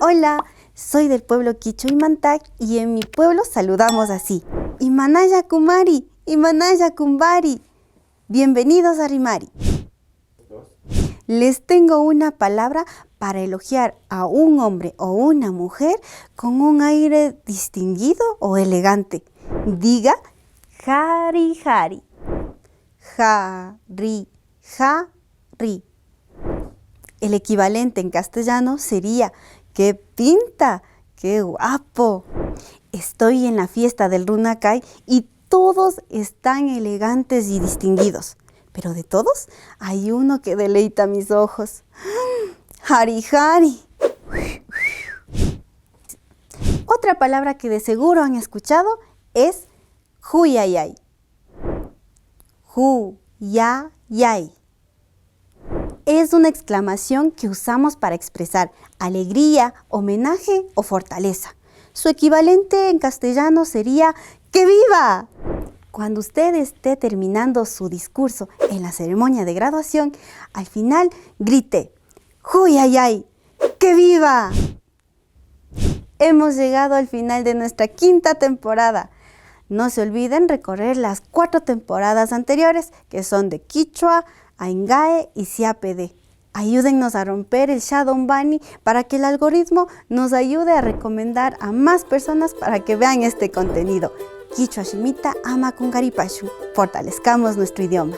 Hola, soy del pueblo Quichua Imantag y en mi pueblo saludamos así. Imanaya Kumari, Imanaya Kumbari. Bienvenidos a Rimari. Les tengo una palabra para elogiar a un hombre o una mujer con un aire distinguido o elegante. Diga jari jari. Jari, jari. El equivalente en castellano sería ¡qué pinta! ¡Qué guapo! Estoy en la fiesta del Runacay y todos están elegantes y distinguidos. Pero de todos hay uno que deleita mis ojos. ¡Jari jari! Otra palabra que de seguro han escuchado es huyayay. Huyayay. Es una exclamación que usamos para expresar alegría, homenaje o fortaleza. Su equivalente en castellano sería ¡que viva! Cuando usted esté terminando su discurso en la ceremonia de graduación, al final grite ¡Huyayay! ¡Que viva! Hemos llegado al final de nuestra 5ª temporada. No se olviden recorrer las 4 temporadas anteriores, que son de Quichua, Aingae y Siapede. Ayúdennos a romper el Shadow Bunny para que el algoritmo nos ayude a recomendar a más personas para que vean este contenido. Quichua Shimita ama con Garipashu. Fortalezcamos nuestro idioma.